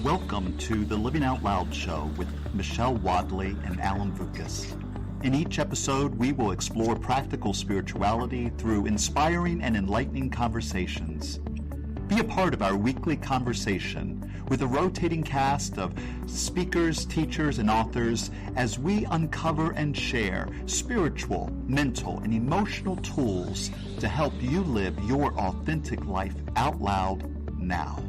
Welcome to the Living Out Loud show with Michelle Wadleigh and Alan Vukas. In each episode, we will explore practical spirituality through inspiring and enlightening conversations. Be a part of our weekly conversation with a rotating cast of speakers, teachers, and authors as we uncover and share spiritual, mental, and emotional tools to help you live your authentic life out loud now.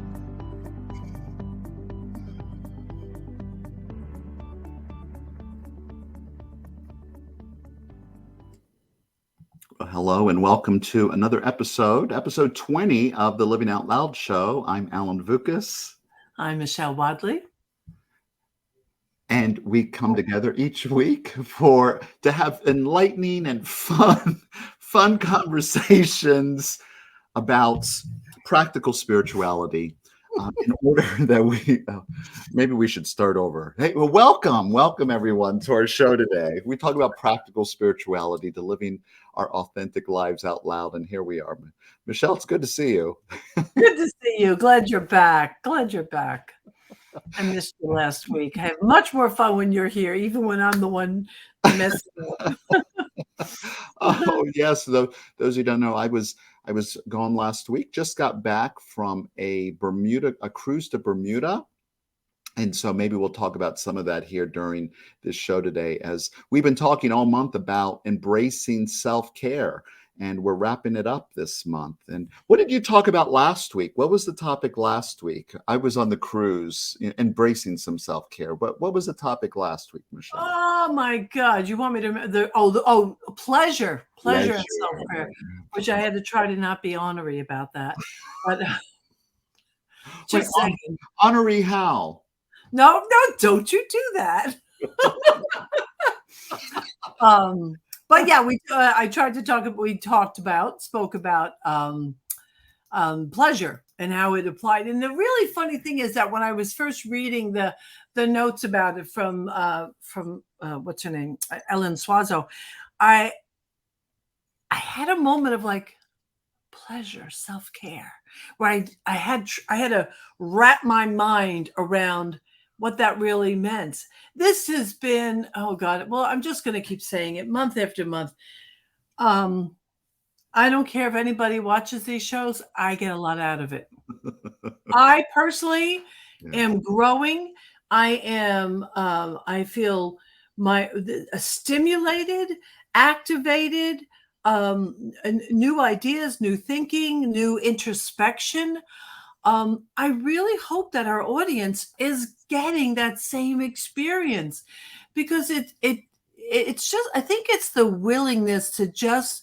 Hello and welcome to another episode 20 of the Living Out Loud show. I'm Alan Vukas. I'm Michelle Wadleigh. And we come together each week to have enlightening and fun conversations about practical spirituality. In order that maybe we should start over. Hey, well, welcome everyone to our show today. We talk about practical spirituality to living our authentic lives out loud, and here we are. Michelle, it's good to see you. Good to see you. Glad you're back. I missed you last week. I have much more fun when you're here, even when I'm the one messing up. Oh yes, those who don't know, I was gone last week. Just got back from a cruise to Bermuda. And so maybe we'll talk about some of that here during this show today, as we've been talking all month about embracing self-care, and we're wrapping it up this month. And what did you talk about last week? What was the topic last week? I was on the cruise, embracing some self-care. What was the topic last week, Michelle? Oh my God. You want me to remember pleasure and self-care, which I had to try to not be ornery about that. But just saying. Ornery how? No, don't you do that. But yeah, I tried to spoke about pleasure and how it applied. And the really funny thing is that when I was first reading the notes about it from what's her name, Ellen Swazo, I had a moment of like pleasure, self-care, where I had to wrap my mind around what that really meant. This has been, oh God, well, I'm just going to keep saying it month after month. I don't care if anybody watches these shows. I get a lot out of it. I personally am growing. I feel stimulated, activated, new ideas, new thinking, new introspection. I really hope that our audience is getting that same experience, because it's just, I think it's the willingness to just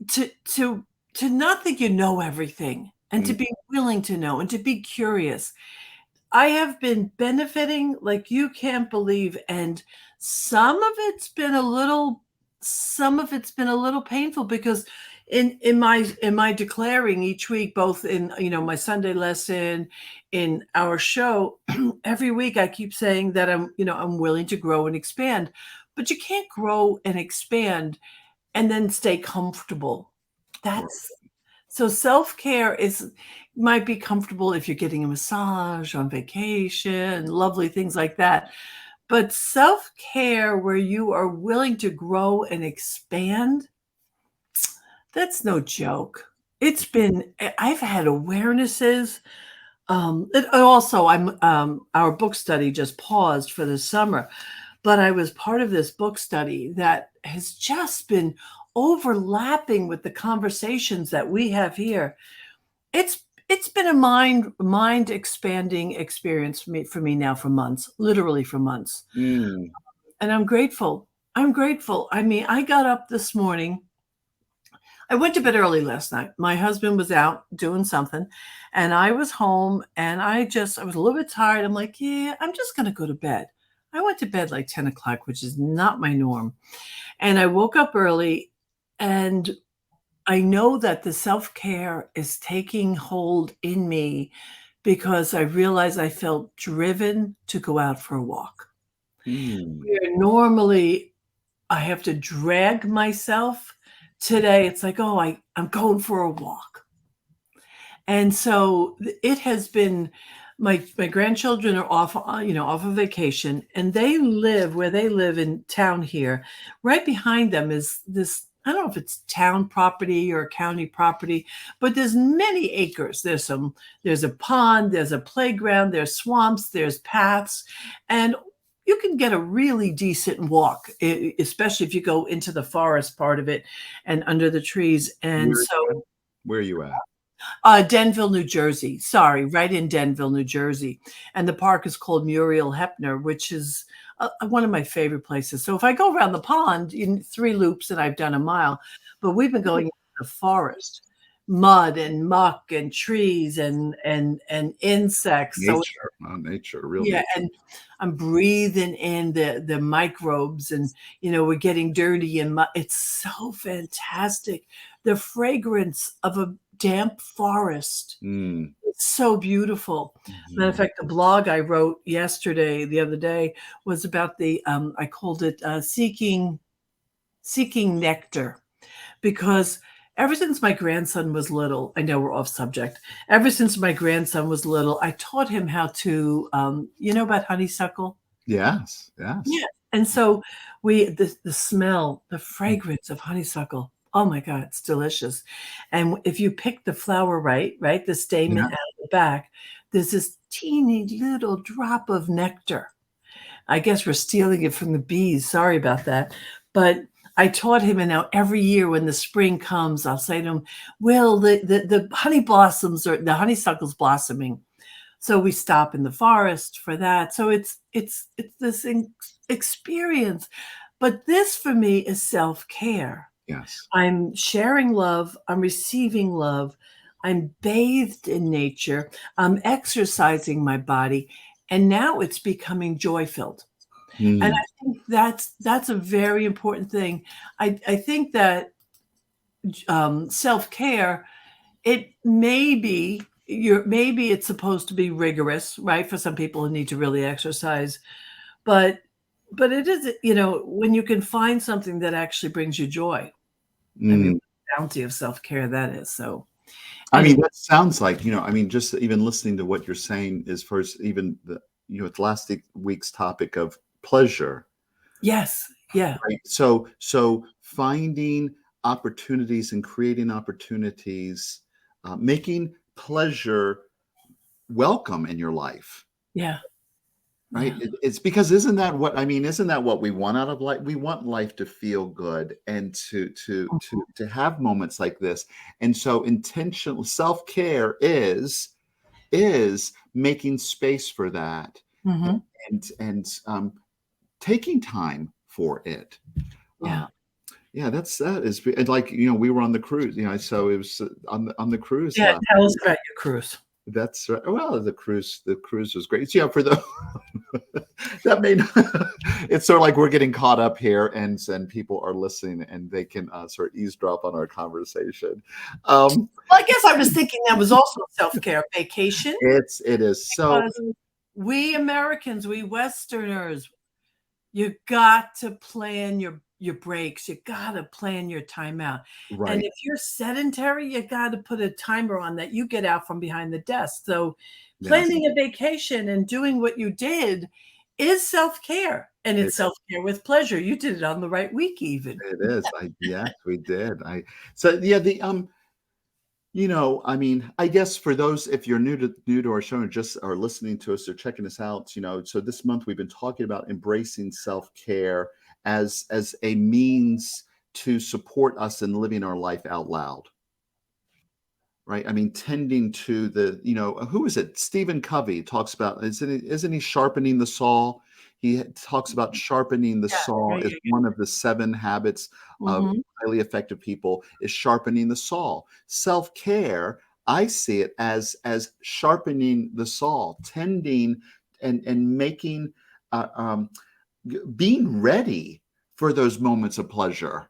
to not think you know everything, and to be willing to know and to be curious. I have been benefiting like you can't believe, and some of it's been a little painful, because in my declaring each week, both in my Sunday lesson, in our show, every week I keep saying that I'm willing to grow and expand, but you can't grow and expand and then stay comfortable. So self-care might be comfortable if you're getting a massage on vacation, lovely things like that. But self-care where you are willing to grow and expand, that's no joke. I've had awarenesses. Our book study just paused for the summer, but I was part of this book study that has just been overlapping with the conversations that we have here. It's been a mind expanding experience for me now for months, literally for months. And I'm grateful. I mean, I got up this morning. I went to bed early last night. My husband was out doing something, and I was home, and I was a little bit tired. I'm like, yeah, I'm just going to go to bed. I went to bed like 10 o'clock, which is not my norm. And I woke up early, and I know that the self-care is taking hold in me, because I realized I felt driven to go out for a walk. Where normally I have to drag myself. Today, it's like, I'm going for a walk. And so it has been my grandchildren are off, off of vacation, and they live where they live in town here. Right behind them is this. I don't know if it's town property or county property, but there's many acres. There's a pond, there's a playground, there's swamps, there's paths, and you can get a really decent walk, especially if you go into the forest part of it and under the trees. And so Where are you at? Denville, New Jersey. Sorry, right in Denville, New Jersey. And the park is called Muriel Hepner, which is one of my favorite places. So if I go around the pond in 3 loops, and I've done a mile, but we've been going into the forest, mud and muck and trees and insects. So Nature, real yeah, nature. and I'm breathing in the microbes, and we're getting dirty, and it's so fantastic. The fragrance of a damp forest. It's so beautiful. Matter of fact, the blog I wrote the other day, was about I called it seeking nectar, because ever since my grandson was little, I know we're off subject. Ever since my grandson was little, I taught him how to, about honeysuckle? Yes. Yeah. And so the smell, the fragrance of honeysuckle, oh my God, it's delicious. And if you pick the flower right, the stamen out of the back, there's this teeny little drop of nectar. I guess we're stealing it from the bees. Sorry about that. But I taught him, and now every year when the spring comes, I'll say to him, Will, the honey blossoms, or the honeysuckle's blossoming. So we stop in the forest for that. So it's this experience. But this for me is self-care. Yes. I'm sharing love. I'm receiving love. I'm bathed in nature. I'm exercising my body. And now it's becoming joy-filled. And I think that's a very important thing. I think that self-care, maybe it's supposed to be rigorous, right? For some people who need to really exercise, but it is, when you can find something that actually brings you joy. I mean, the bounty of self-care that is. So I mean, that sounds like, just even listening to what you're saying is first, even it's last week's topic of pleasure. Yes. Yeah. Right? So finding opportunities and creating opportunities, making pleasure welcome in your life. Yeah. Right. It's because isn't that what we want out of life? We want life to feel good and to have moments like this. And so intentional self-care is making space for that, and taking time for it. Yeah. That is, and like, we were on the cruise, so it was on the cruise. Yeah. Tell us about your cruise. That's right. Well, the cruise was great. So, for the that may not, it's sort of like we're getting caught up here, and people are listening, and they can sort of eavesdrop on our conversation. Well, I guess I was thinking that was also self-care, vacation. It is. So we Americans, we Westerners, you got to plan your breaks. You got to plan your time out. Right. And if you're sedentary, you got to put a timer on that you get out from behind the desk. So planning a vacation and doing what you did is self-care, and it's self-care with pleasure. You did it on the right week, even. It is. Yes, we did. I guess for those, if you're new to our show and just are listening to us or checking us out, so this month we've been talking about embracing self-care as a means to support us in living our life out loud. Right. I mean, tending to who is it? Stephen Covey talks about, isn't he sharpening the saw? He talks about sharpening the saw as one of the 7 habits of highly effective people, is sharpening the saw. Self-care, I see it as sharpening the saw, tending and making, being ready for those moments of pleasure.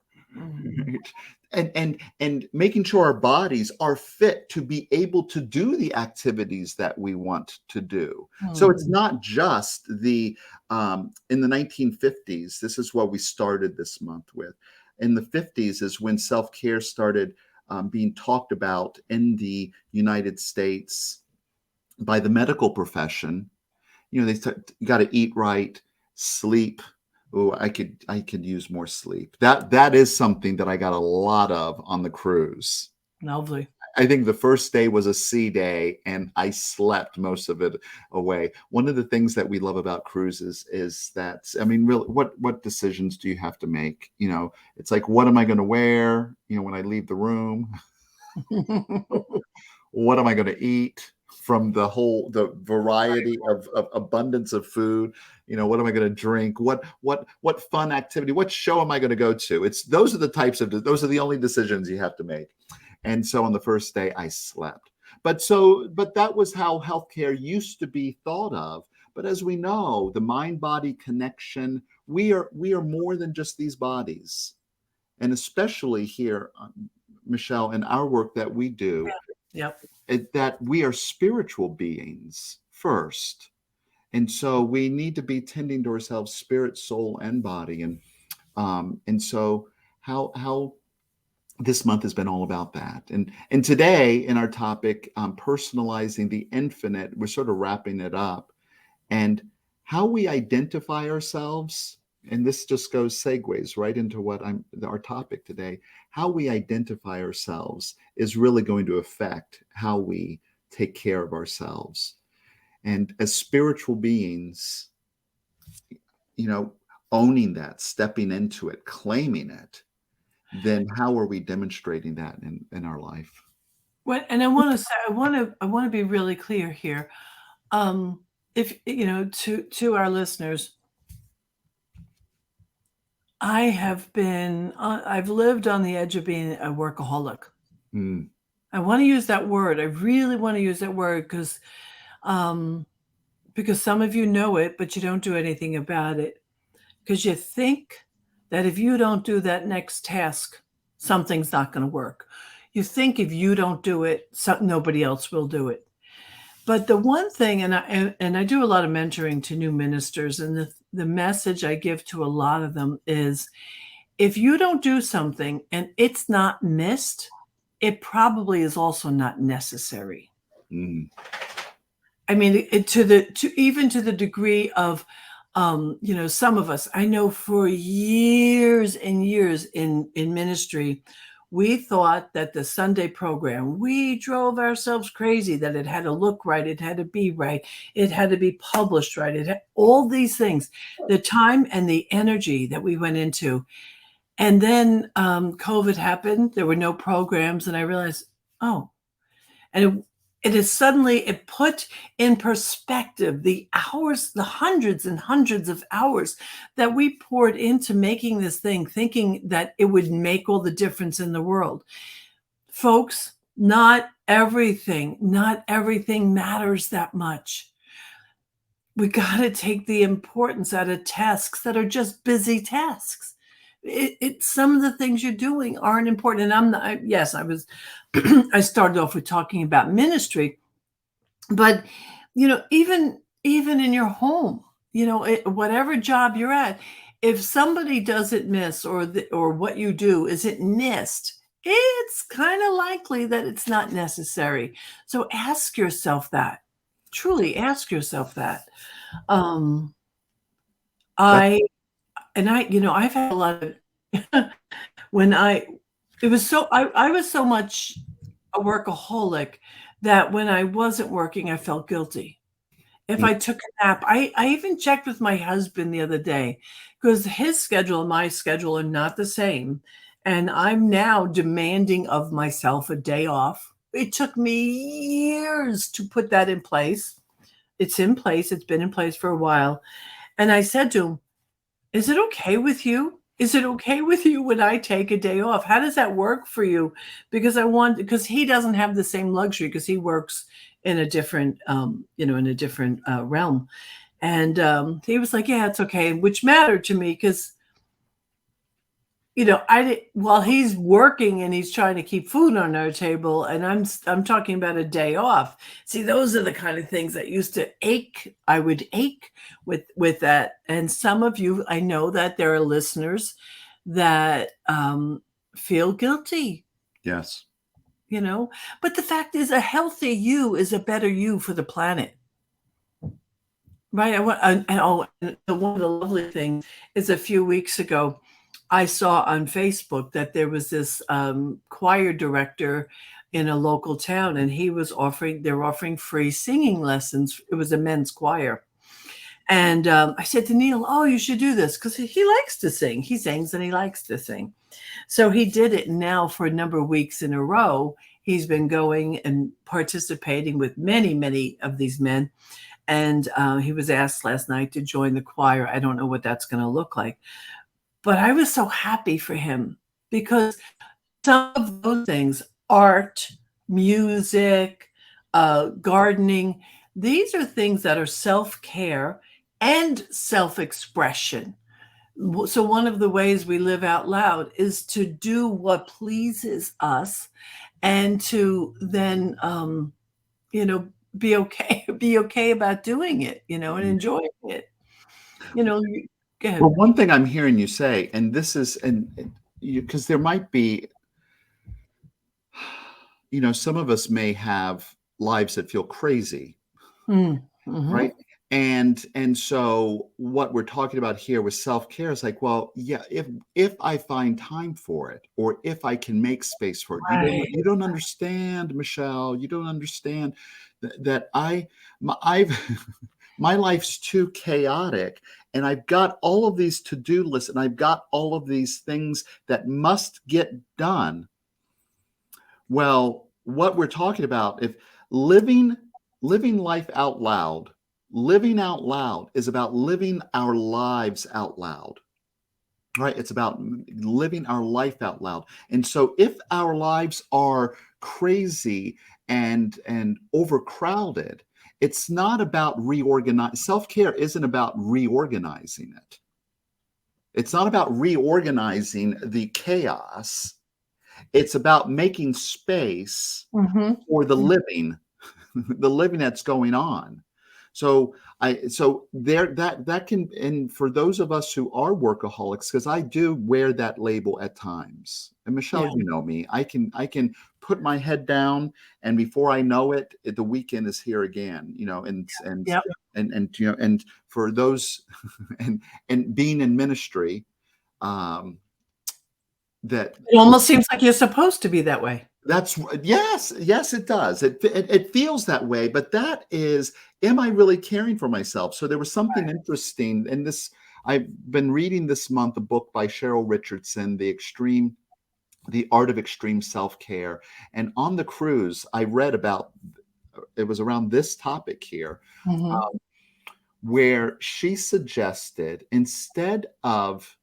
And making sure our bodies are fit to be able to do the activities that we want to do. So it's not just in the 1950s. This is what we started this month with. In the 50s is when self-care started being talked about in the United States. by the medical profession. They said you got to eat right, sleep. Oh, I could use more sleep. That is something that I got a lot of on the cruise. Lovely. I think the first day was a sea day, and I slept most of it away. One of the things that we love about cruises is that, I mean, really, what decisions do you have to make? It's like, what am I going to wear? When I leave the room, what am I going to eat? From the variety of abundance of food, what am I going to drink? What fun activity? What show am I going to go to? Those are the only decisions you have to make. And so on the first day, I slept. But that was how healthcare used to be thought of. But as we know, the mind-body connection, we are more than just these bodies. And especially here, Michelle, in our work that we do, Yep. that we are spiritual beings first. And so we need to be tending to ourselves, spirit, soul, and body. And so how this month has been all about that. And today in our topic, personalizing the infinite, we're sort of wrapping it up, and how we identify ourselves. And this just segues right into our topic today. How we identify ourselves is really going to affect how we take care of ourselves. And as spiritual beings, owning that, stepping into it, claiming it, then how are we demonstrating that in our life? And I want to say, I want to be really clear here. If to our listeners, I've lived on the edge of being a workaholic. Mm. I want to use that word. I really want to use that word because some of you know it, but you don't do anything about it. Because you think that if you don't do that next task, something's not going to work. You think if you don't do it, nobody else will do it. But the one thing, and I do a lot of mentoring to new ministers, and the message I give to a lot of them is, if you don't do something and it's not missed, it probably is also not necessary. Mm. I mean, even to the degree of, some of us, I know for years and years in ministry, we thought that the Sunday program, we drove ourselves crazy that it had to look right, it had to be right, it had to be published right, all these things, the time and the energy that we went into. And then COVID happened, there were no programs, and I realized, oh, and it put in perspective the hours, the hundreds and hundreds of hours that we poured into making this thing, thinking that it would make all the difference in the world. Folks, not everything matters that much. We got to take the importance out of tasks that are just busy tasks. Some of the things you're doing aren't important. And I'm not, yes, I was, I started off with talking about ministry, but, even in your home, whatever job you're at, if somebody doesn't miss or what you do isn't missed, it's kind of likely that it's not necessary. So ask yourself that. Truly ask yourself that. I've had a lot of I was so much a workaholic that when I wasn't working, I felt guilty. If I took a nap, I even checked with my husband the other day because his schedule and my schedule are not the same. And I'm now demanding of myself a day off. It took me years to put that in place. It's in place. It's been in place for a while. And I said to him, is it okay with you? Is it okay with you when I take a day off? How does that work for you? Because he doesn't have the same luxury because he works in a different, realm. And he was like, yeah, it's okay. Which mattered to me because, while he's working and he's trying to keep food on our table, and I'm talking about a day off. See, those are the kind of things that used to ache. I would ache with that. And some of you, I know that there are listeners that feel guilty. Yes. you know. But the fact is, a healthy you is a better you for the planet. Right. And one of the lovely things is a few weeks ago, I saw on Facebook that there was this choir director in a local town, and they're offering free singing lessons. It was a men's choir. And I said to Neil, "Oh, you should do this," because he likes to sing. He sings and he likes to sing. So he did it. Now for a number of weeks in a row, he's been going and participating with many, many of these men. And he was asked last night to join the choir. I don't know what that's going to look like. But I was so happy for him because some of those things, art, music, gardening, these are things that are self-care and self-expression. So one of the ways we live out loud is to do what pleases us and to then, be okay about doing it, and enjoying it. Go ahead. Well, one thing I'm hearing you say, and this is, and you, because there might be, some of us may have lives that feel crazy, Mm-hmm. right? And so what we're talking about here with self-care is like, well, yeah, if I find time for it, or if I can make space for it. Right. You don't understand, Michelle. You don't understand that I've my life's too chaotic, and I've got all of these to-do lists, and I've got all of these things that must get done. Well, what we're talking about, if living life out loud, living out loud is about living our lives out loud, right? It's about living our life out loud. And so if our lives are crazy and overcrowded, it's not about self-care isn't about reorganizing it. It's not about reorganizing the chaos. It's about making space Mm-hmm. for the living, the living that's going on. So there, that can, and for those of us who are workaholics, because I do wear that label at times. And Michelle, Yeah. you know me, I can put my head down, and before I know it, the weekend is here again. Yep. And for those, and being in ministry, um, that It almost seems like you're supposed to be that way. That's yes, it does. It feels that way, but that is, am I really caring for myself? So there was something interesting in this. I've been reading this month a book by Cheryl Richardson, The Art of Extreme Self-Care. And on the cruise, I read about, it was around this topic here, Mm-hmm. where she suggested, instead of,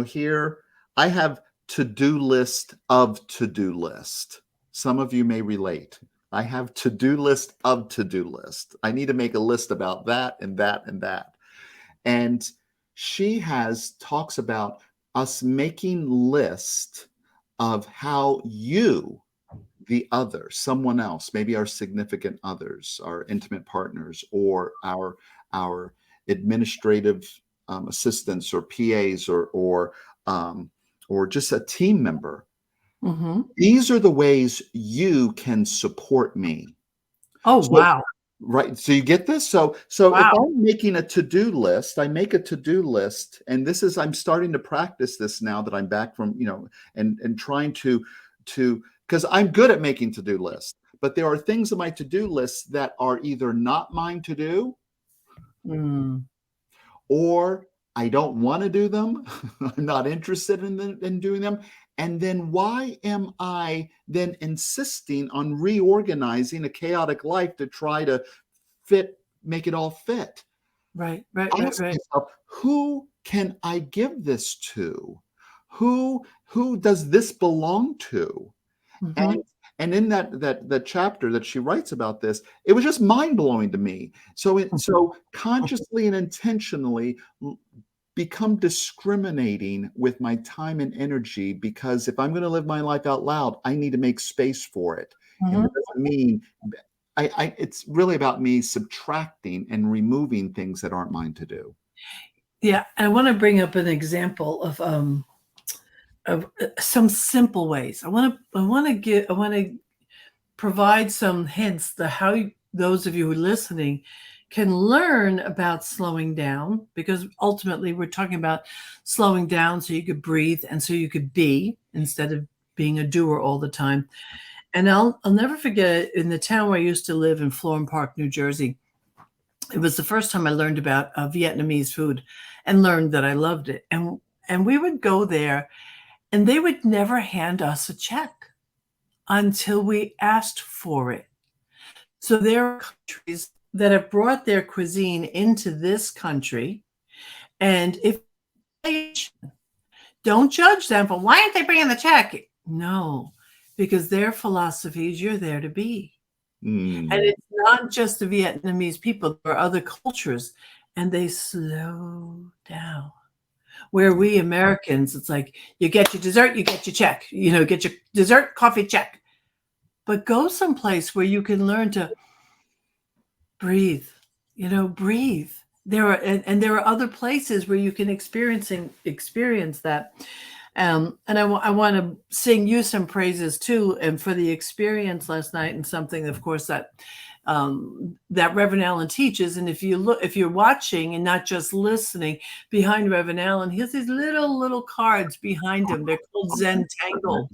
here I have to-do list of to-do list. Some of you may relate. I have to-do list of to-do list. I need to make a list about that and that and that. And she talks about us making list of how you, the other, someone else, maybe our significant others, our intimate partners, or our administrative assistants or PAs, or just a team member. Mm-hmm. These are the ways you can support me. Oh, So, wow. right. So you get this? So if Wow. I'm making a to-do list, I make a to-do list, and I'm starting to practice this now that I'm back from, and trying to because I'm good at making to-do lists, but there are things on my to-do list that are either not mine to do, Mm. or I don't want to do them. I'm not interested in doing them. And then why am I then insisting on reorganizing a chaotic life to try to make it all fit? Right. Ask yourself, who can I give this to? Who does this belong to? Mm-hmm. And in that chapter that she writes about this, it was just mind-blowing to me. So consciously and intentionally become discriminating with my time and energy, because if I'm going to live my life out loud, I need to make space for it. And Mm-hmm. that doesn't mean it's really about me subtracting and removing things that aren't mine to do. Yeah. I want to bring up an example of some simple ways. I want to provide some hints to how those of you who are listening can learn about slowing down, because ultimately we're talking about slowing down so you could breathe and so you could be instead of being a doer all the time. And I'll never forget, in the town where I used to live in Florham Park, New Jersey, it was the first time I learned about Vietnamese food and learned that I loved it. And we would go there and they would never hand us a check until we asked for it. So there are countries that have brought their cuisine into this country. And if don't judge them for why aren't they bringing the check? No, because their philosophy is you're there to be. And it's not just the Vietnamese people, there are other cultures, and they slow down. Where we Americans, it's like you get your dessert, you get your check, get your dessert, coffee, check. But go someplace where you can learn to breathe, breathe. There are other places where you can experience that. And I want to sing you some praises too, and for the experience last night, and something, of course, that Reverend Allen teaches. And if you're watching and not just listening, behind Reverend Allen, he has these little cards behind him. They're called Zentangle.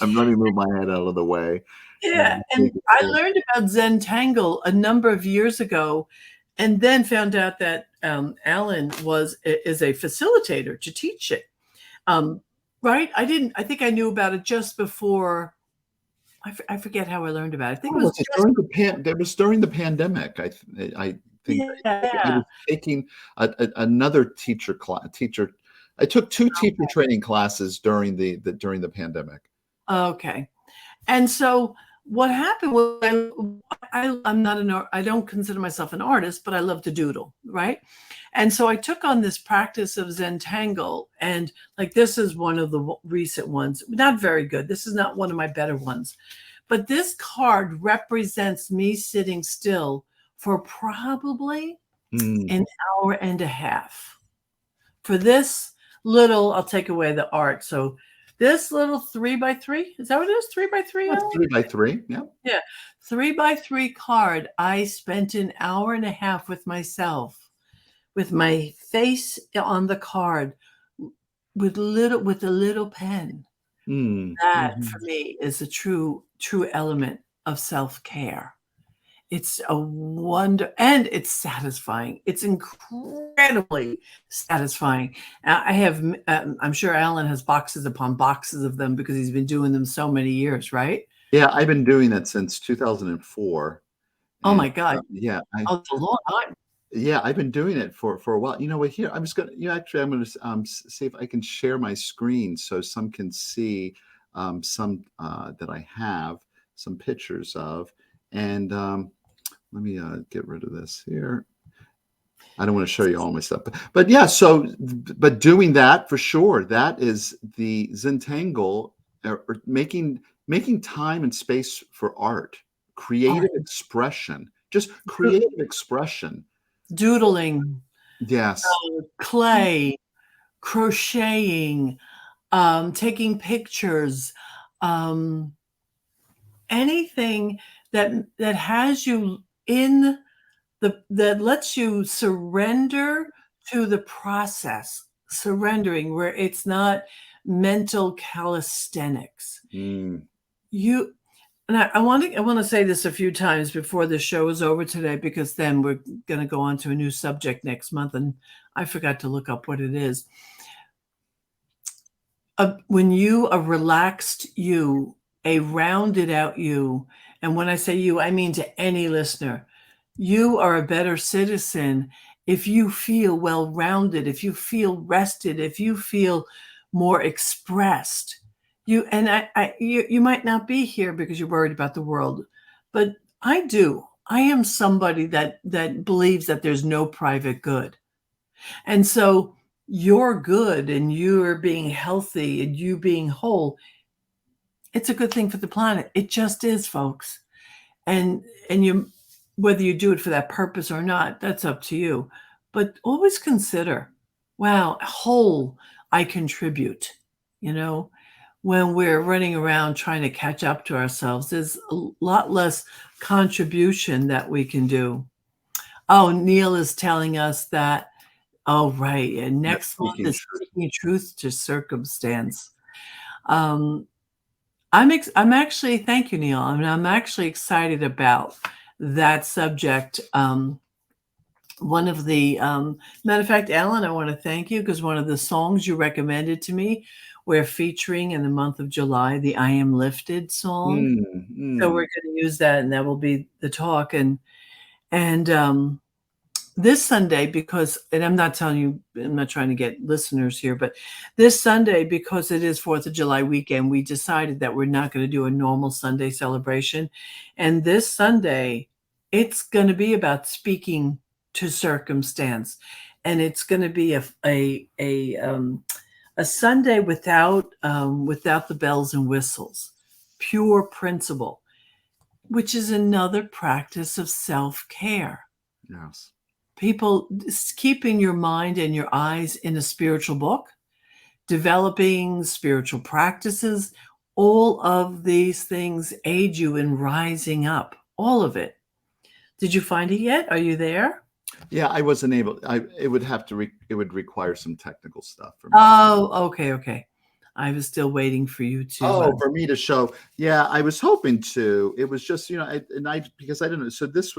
I'm running to move my head out of the way. Yeah, and I learned about Zentangle a number of years ago, and then found out that Allen is a facilitator to teach it. Right? I think I knew about it just before. I forget how I learned about it. I think it was during the pandemic. I think I was taking another teacher. I took 2 teacher training classes during the pandemic. Okay, and so what happened was I'm not I don't consider myself an artist, but I love to doodle, right? And so I took on this practice of Zentangle, and like this is one of the recent ones, not very good. This is not one of my better ones, but this card represents me sitting still for probably an hour and a half. For this little, I'll take away the art. So this little 3x3, is that what it is? 3x3? 3x3, yeah. Yeah, 3x3 card. I spent an hour and a half with myself, with my face on the card, with a little pen. That for me is a true element of self-care. It's a wonder, and it's satisfying. It's incredibly satisfying. I have, I'm sure Alan has boxes upon boxes of them because he's been doing them so many years, right? Yeah, I've been doing that since 2004. Oh my God. Yeah. It's a long time. Yeah, I've been doing it for a while. Here, I'm just going to, actually, I'm going to see if I can share my screen so some can see some that I have, some pictures of. And let me get rid of this here. I don't want to show you all my stuff, but yeah. So, but doing that for sure, that is the Zentangle, or making time and space for art, creative expression, just creative expression. Doodling. Yes. Clay, crocheting, taking pictures, anything that has you in that lets you surrender to the process, surrendering, where it's not mental calisthenics. And I want to say this a few times before the show is over today, because then we're going to go on to a new subject next month, and I forgot to look up what it is. When you are relaxed, you, a rounded out you, and when I say you, I mean to any listener, you are a better citizen if you feel well-rounded, if you feel rested, if you feel more expressed. You might not be here because you're worried about the world, but I do. I am somebody that believes that there's no private good. And so you're good, and you're being healthy, and you being whole, it's a good thing for the planet. It just is, folks. And you, whether you do it for that purpose or not, that's up to you. But always consider, wow, whole, I contribute, when we're running around trying to catch up to ourselves. There's a lot less contribution that we can do. Oh, Neil is telling us that. Oh, right. And Yeah, next month speaking is truth. speaking truth to circumstance. Um, I'm actually, thank you, Neil. I mean, I'm actually excited about that subject. One of the matter of fact, Alan, I want to thank you because one of the songs you recommended to me, we're featuring in the month of July the "I Am Lifted" song. So we're going to use that, and that will be the talk. And this Sunday, because, and I'm not telling you, I'm not trying to get listeners here, but this Sunday, because it is 4th of July weekend, we decided that we're not going to do a normal Sunday celebration. And this Sunday, it's going to be about speaking to circumstance. And it's going to be a Sunday without the bells and whistles, pure principle, which is another practice of self-care. Yes. People, keeping your mind and your eyes in a spiritual book, developing spiritual practices, all of these things aid you in rising up, all of it. Did you find it yet? Are you there? Yeah, I wasn't able. It would have to. It would require some technical stuff for me. Oh, okay. I was still waiting for you to. Oh, for me to show. Yeah, I was hoping to. It was just, because I didn't know. So this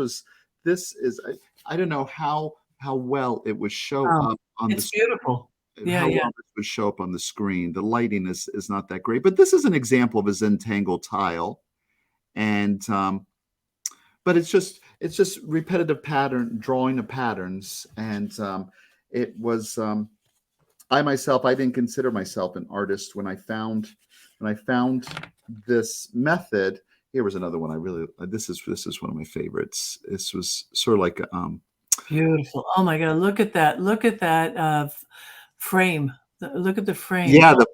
is, I don't know how well it would show Oh, up on it's beautiful. Yeah, how yeah. well this would show up on the screen. The lighting is not that great, but this is an example of a Zentangle tile, and but it's just repetitive pattern drawing of patterns, and it was. I didn't consider myself an artist when I found this method. Here was another one I really. This is one of my favorites. This was sort of like Beautiful. Oh my God, look at that. Look at that frame. Look at the frame. yeah, Oh,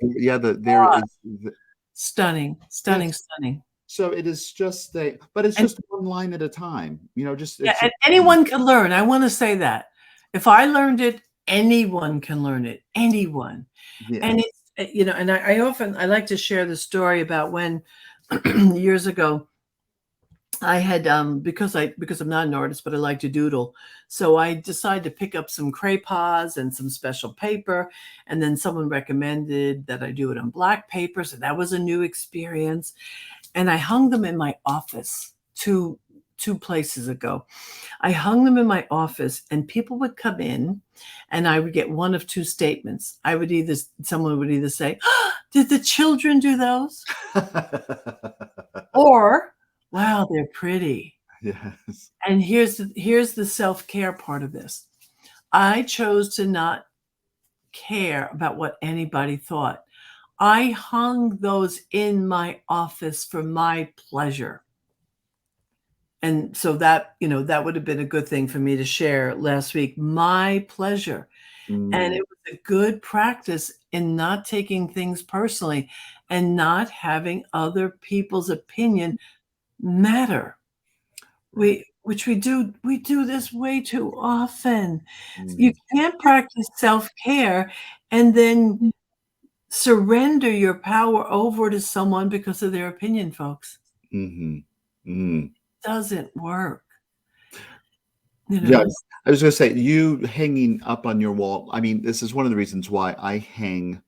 there God. is Stunning, yes. stunning, stunning. So it is just but it's And just one line at a time. Just yeah, it's and just anyone can learn. I want to say that. If I learned it, anyone can learn it. Anyone. yeah. And it's, and I like to share the story about when years ago I had because I'm not an artist, but I like to doodle. So I decided to pick up some crayons and some special paper, and then someone recommended that I do it on black paper. So that was a new experience. And I hung them in my office two places ago. I hung them in my office, and people would come in, and I would get one of two statements. Someone would either say, "Oh, did the children do those?" Or, "Wow, they're pretty." Yes. And here's the self-care part of this. I chose to not care about what anybody thought. I hung those in my office for my pleasure. And so that would have been a good thing for me to share last week, my pleasure. And Mm, it was a good practice in not taking things personally and not having other people's opinion matter. right. We do this way too often. You Mm, can't practice self-care and then surrender your power over to someone because of their opinion, folks. mhm, mm. Doesn't work, you Yeah, know? I was gonna say, you hanging up on your wall, I mean, this is one of the reasons why I hang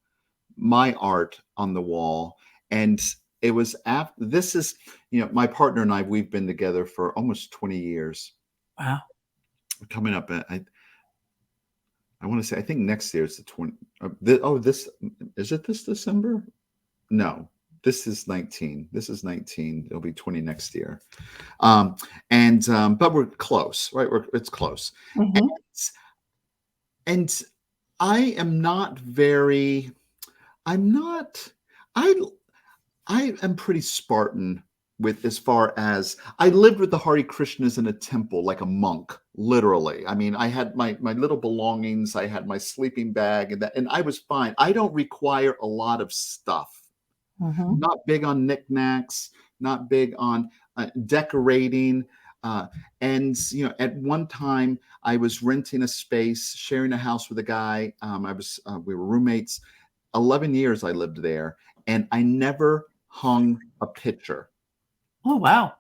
my art on the wall, and it was after this is my partner and we've been together for almost 20 years. Wow. Coming up, I wanna say, I think next year is the 20 this is it this December? No, this is 19, it'll be 20 next year. Um, but we're close, right? It's close. Mhm. And I am not very I'm not I I am pretty Spartan with as far as I lived with the Hare Krishnas in a temple like a monk, literally. I mean, I had my little belongings, I had my sleeping bag and I was fine. I don't require a lot of stuff. Mhm. Not big on knickknacks, not big on decorating. Uh, and at one time, I was renting a space, sharing a house with a guy. We were roommates. 11 years I lived there, and I never hung a picture. Oh, wow.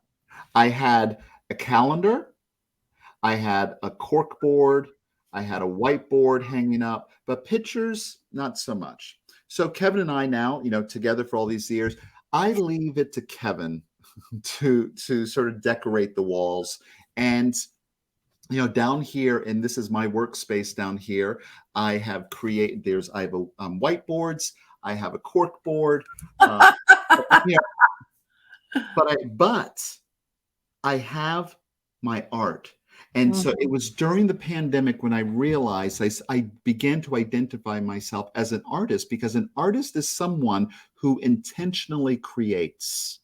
I had a calendar, I had a cork board, I had a whiteboard hanging up, but pictures, not so much. So Kevin and I now, together for all these years, I leave it to Kevin to sort of decorate the walls. And down here, and this is my workspace down here, I have whiteboards, I have a cork board, uh, yeah, but I have my art. And so it was during the pandemic when I realized I began to identify myself as an artist, because an artist is someone who intentionally creates.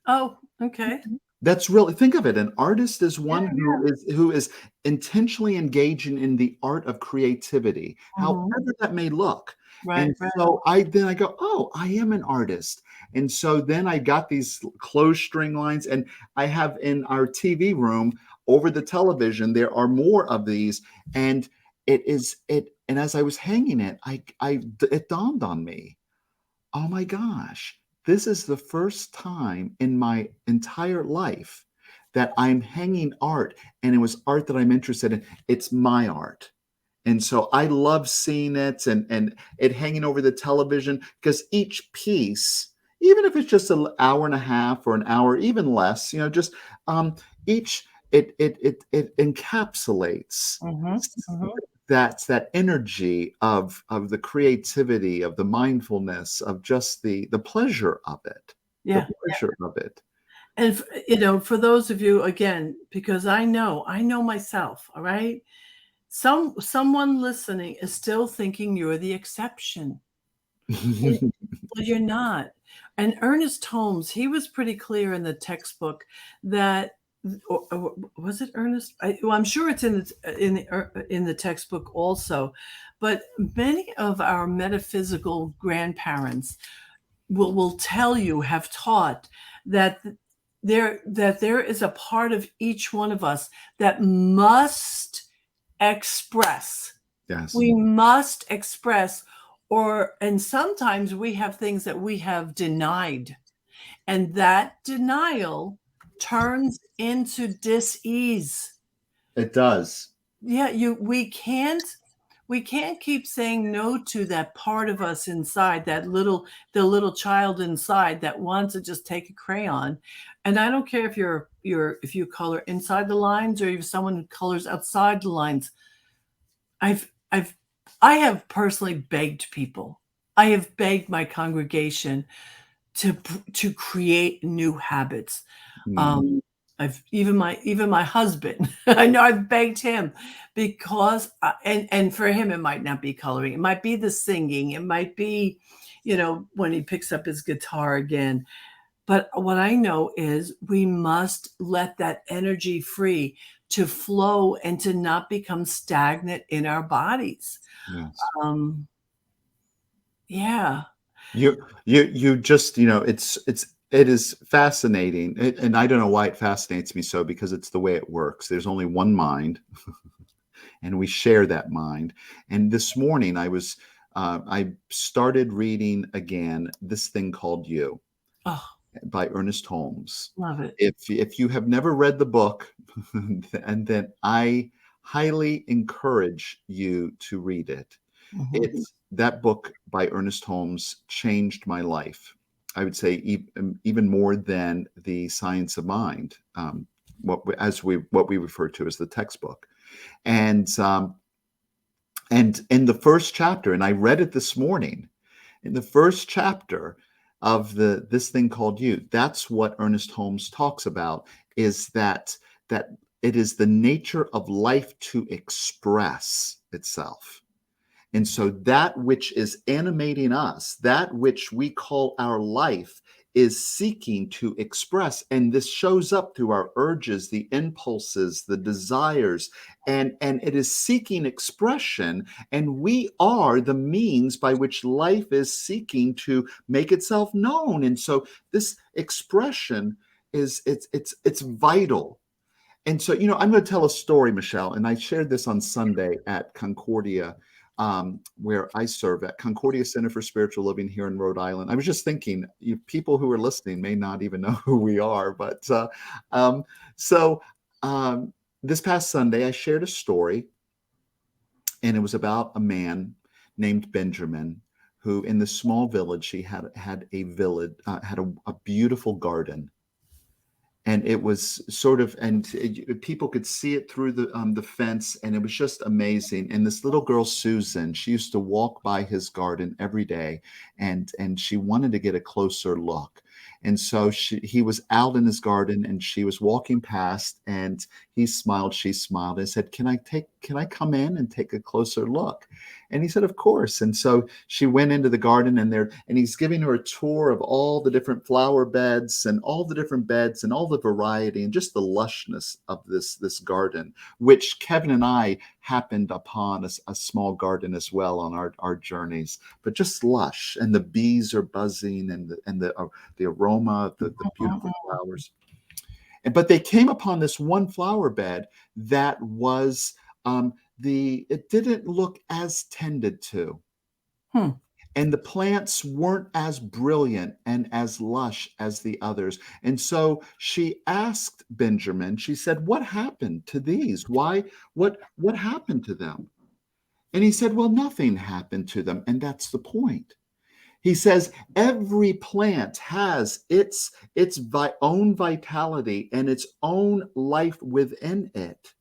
Oh, okay. That's really, think of it. An artist is Yeah, one yeah. who is intentionally engaging in the art of creativity, Mhm. however that may look. Right, And right. so I go, oh, I am an artist. And so then I got these closed string lines, and I have in our TV room over the television, there are more of these. And and as I was hanging it, it dawned on me, oh my gosh, this is the first time in my entire life that I'm hanging art, and it was art that I'm interested in. It's my art. And so I love seeing it and it hanging over the television, because each piece, even if it's just an hour and a half or an hour, even less, just each it encapsulates Mhm, mhm. that energy of the creativity, of the mindfulness, of just the pleasure of it, the Yeah. pleasure of it. And for those of you, again, because I know myself, all right? Someone listening is still thinking you're the exception. Well, you're not. And Ernest Holmes, he was pretty clear in the textbook that, or was it Ernest? Well, I'm sure it's in the textbook also, but many of our metaphysical grandparents will tell you, have taught that there is a part of each one of us that must express. Yes, We must express, and sometimes we have things that we have denied, and that denial turns into dis-ease. it does. Yeah, we can't keep saying no to that part of us inside, the little child inside that wants to just take a crayon. And I don't care if you color inside the lines or if someone who colors outside the lines. I've I've I have personally begged people. I have begged my congregation to create new habits. Mm. Um, I've even my husband. I know I've begged him because and for him it might not be coloring. It might be the singing. It might be, when he picks up his guitar again. But what I know is we must let that energy free to flow and to not become stagnant in our bodies. Yes. Um, yeah. You just, it is fascinating. And I don't know why it fascinates me so, because it's the way it works. There's only one mind, and we share that mind. And this morning I started reading again this thing called You Oh, by Ernest Holmes. love it. If you have never read the book, and then I highly encourage you to read it. Mhm. It's that book by Ernest Holmes changed my life. I would say even more than the Science of Mind, what we refer to as the textbook. And in the first chapter, and I read it this morning, in the first chapter of this thing called You, that's what Ernest Holmes talks about, is that it is the nature of life to express itself. And so that which is animating us, that which we call our life, is seeking to express. And this shows up through our urges, the impulses, the desires, and it is seeking expression. And we are the means by which life is seeking to make itself known. And so this expression it's vital. And so, I'm going to tell a story, Michelle, and I shared this on Sunday at Concordia. where I serve at Concordia Center for Spiritual Living here in Rhode Island. I was just thinking, people who are listening may not even know who we are, but so this past Sunday, I shared a story, and it was about a man named Benjamin, who in this small village, he had a village, had a beautiful garden. And it was sort of, and people could see it through the fence, and it was just amazing. And this little girl, Susan, she used to walk by his garden every day, and she wanted to get a closer look. And so he was out in his garden, and she was walking past, and he smiled, she smiled, and said, can I come in and take a closer look? And he said, of course. And so she went into the garden, and he's giving her a tour of all the different flower beds and all the different beds and all the variety and just the lushness of this garden, which Kevin and I happened upon a small garden as well on our journeys, but just lush, and the bees are buzzing, and the aroma of the beautiful flowers. But they came upon this one flower bed that was it didn't look as tended to. And the plants weren't as brilliant and as lush as the others. And so she asked Benjamin, she said, what happened to these? Why? What happened to them? And he said, well, nothing happened to them. And that's the point. He says every plant has its own vitality and its own life within it.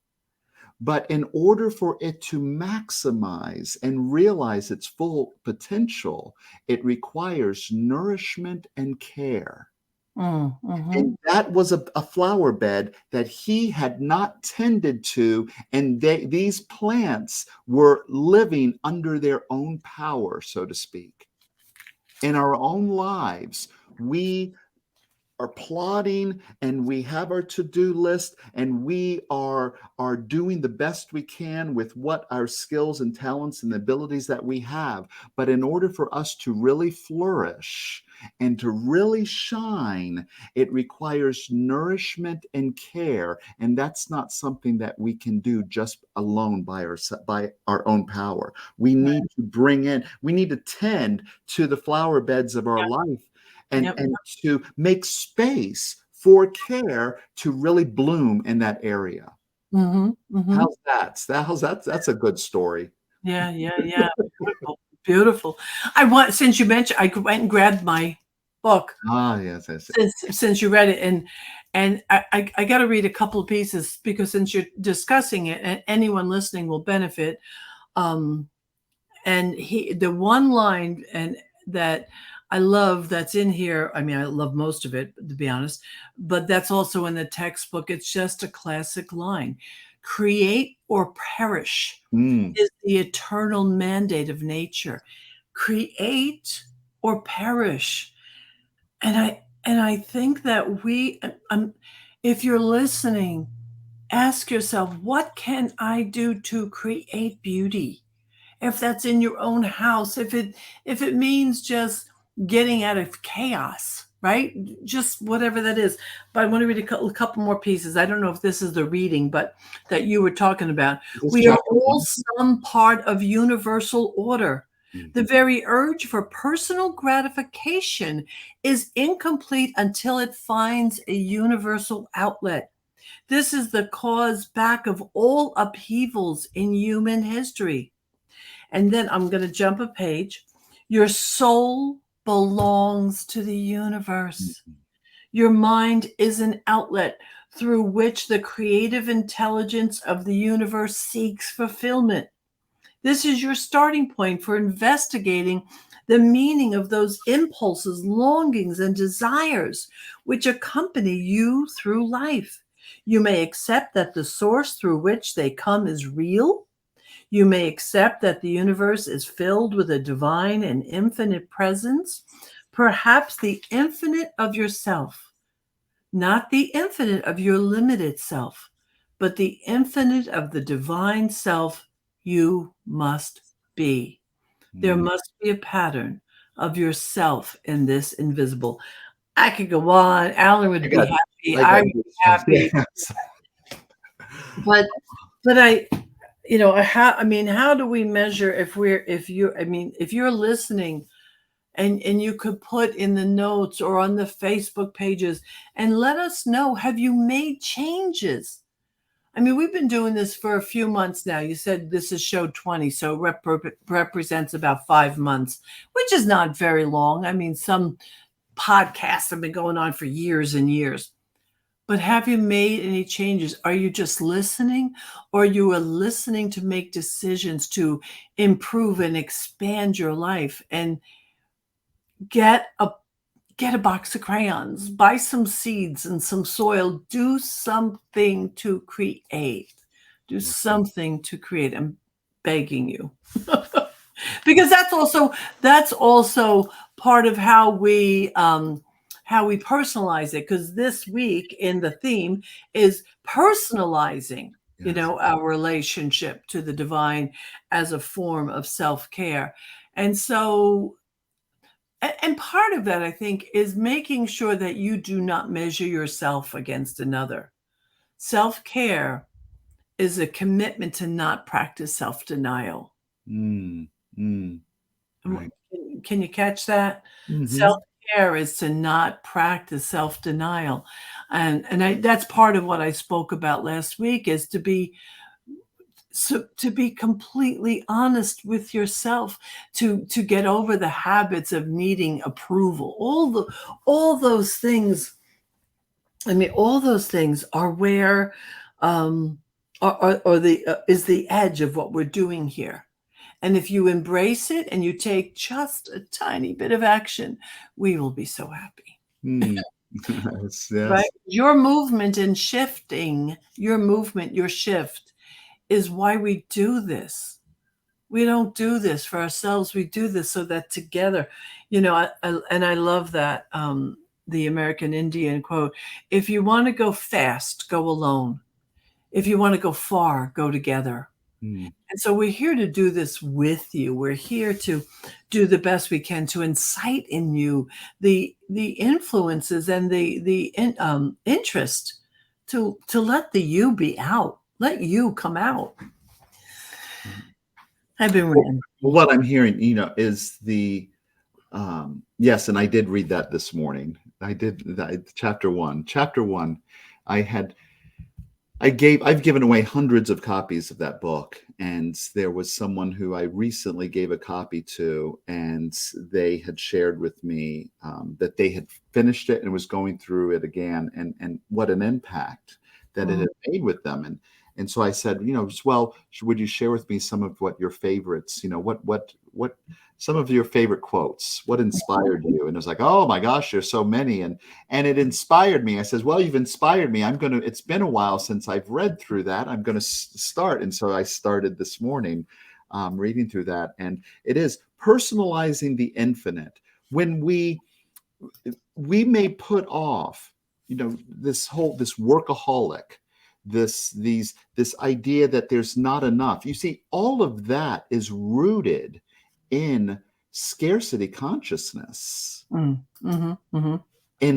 But in order for it to maximize and realize its full potential, it requires nourishment and care. And that was a flower bed that he had not tended to, and these plants were living under their own power, so to speak. In our own lives, we are plotting, and we have our to-do list, and we are doing the best we can with what our skills and talents and abilities that we have. But in order for us to really flourish and to really shine, it requires nourishment and care. And that's not something that we can do just alone by our own power. We need to we need to tend to the flower beds of our life, and to make space for care to really bloom in that area. How's that? That's a good story. Yeah. Beautiful. Since you mentioned, I went and grabbed my book. Yes. Since you read it, and I got to read a couple of pieces, because since you're discussing it, and anyone listening will benefit. And the one line that I love that's in here. I mean, I love most of it, to be honest, but that's also in the textbook. It's just a classic line. Create or perish is the eternal mandate of nature. Create or perish. And I think that if you're listening, ask yourself, what can I do to create beauty? If that's in your own house, if it means just getting out of chaos, right? Just whatever that is. But I want to read a couple more pieces. I don't know if this is the reading, but that you were talking about. We are all some part of universal order. The very urge for personal gratification is incomplete until it finds a universal outlet. This is the cause back of all upheavals in human history. And then I'm going to jump a page. Your soul belongs to the universe. Your mind is an outlet through which the creative intelligence of the universe seeks fulfillment. This is your starting point for investigating the meaning of those impulses, longings, and desires which accompany you through life. You may accept that the source through which they come is real. You may accept that the universe is filled with a divine and infinite presence, perhaps the infinite of yourself, not the infinite of your limited self, but the infinite of the divine self you must be. There must be a pattern of yourself in this invisible. I could go on. Alan would be happy. I would be happy. But how do we measure if you're listening and you could put in the notes or on the Facebook pages and let us know, have you made changes? I mean, we've been doing this for a few months now. You said this is show 20, so represents about 5 months, which is not very long. I mean, some podcasts have been going on for years and years. But have you made any changes? Are you just listening, or you are listening to make decisions to improve and expand your life? And get a box of crayons, buy some seeds and some soil, do something to create. Do something to create. I'm begging you. Because that's also part of how we personalize it. Because this week in the theme is personalizing, Yes. our relationship to the divine as a form of self-care. And so, and part of that, I think, is making sure that you do not measure yourself against another. Self-care is a commitment to not practice self-denial. Mm, mm, right. Can you catch that? Mm-hmm. Self-care is to not practice self-denial. That's part of what I spoke about last week, is to be completely honest with yourself, to get over the habits of needing approval. All those things, all those things are where is the edge of what we're doing here. And if you embrace it and you take just a tiny bit of action, we will be so happy. Mm. Yes, Right? yes. Your movement and shifting, your shift is why we do this. We don't do this for ourselves. We do this so that together, I love that, the American Indian quote: if you want to go fast, go alone. If you want to go far, go together. Mm. And so we're here to do this with you. We're here to do the best we can to incite in you the influences and the interest to let the you be out. Let you come out. I've been reading. Well, what I'm hearing, is yes, and I did read that this morning. I did that, chapter one. Chapter one, I had I've given away hundreds of copies of that book, and there was someone who I recently gave a copy to, and they had shared with me that they had finished it and was going through it again, and what an impact that it had made with them. And so I said, well, would you share with me some of what your favorites, what some of your favorite quotes, what inspired you? And it was like, oh my gosh, there's so many. And it inspired me. I says, well, you've inspired me. It's been a while since I've read through that. I'm going to start. And so I started this morning reading through that. And it is personalizing the infinite. When we may put off, this workaholic, this idea that there's not enough. You see, all of that is rooted in scarcity consciousness, in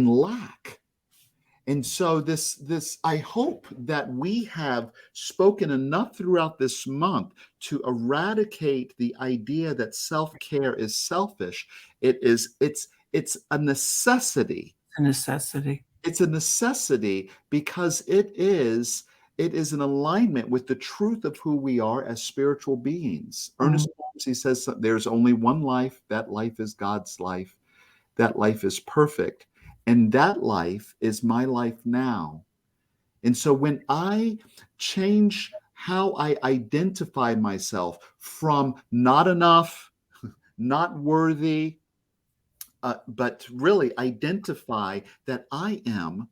lack. And so this I hope that we have spoken enough throughout this month to eradicate the idea that self-care is selfish. It's a necessity. A necessity. It's a necessity because it is in alignment with the truth of who we are as spiritual beings. Ernest Holmes, he says, there's only one life. That life is God's life. That life is perfect. And that life is my life now. And so when I change how I identify myself from not enough, not worthy, but really identify that I am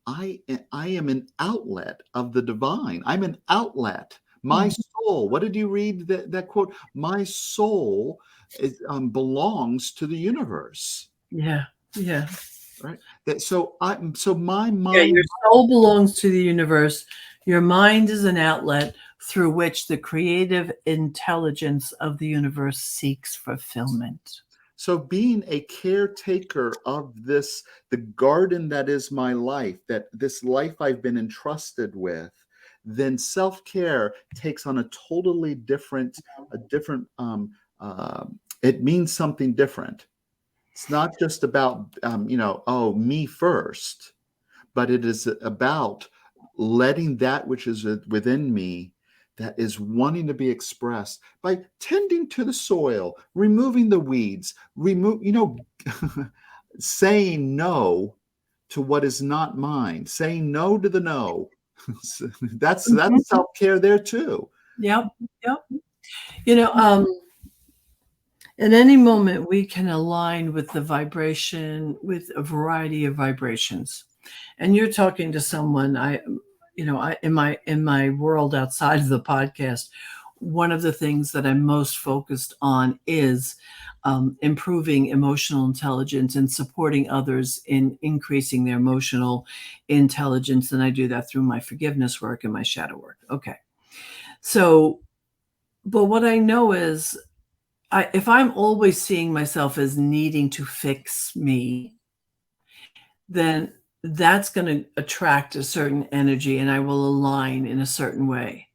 an outlet of the divine. I'm an outlet. My soul. What did you read that quote? My soul belongs to the universe. Yeah. Yeah. Right. So my mind. Yeah, your soul belongs to the universe. Your mind is an outlet through which the creative intelligence of the universe seeks fulfillment. So being a caretaker of the garden that is my life, that this life I've been entrusted with, then self-care takes on a totally different, it means something different. It's not just about, oh, me first, but it is about letting that which is within me that is wanting to be expressed by tending to the soil, removing the weeds, saying no to what is not mine, saying no to the no. That's self-care there too. Yep. You know, at any moment we can align with the vibration, with a variety of vibrations. And you're talking to someone in my world outside of the podcast, one of the things that I'm most focused on is improving emotional intelligence and supporting others in increasing their emotional intelligence. And I do that through my forgiveness work and my shadow work. Okay. So, but what I know is if I'm always seeing myself as needing to fix me, then that's going to attract a certain energy and I will align in a certain way.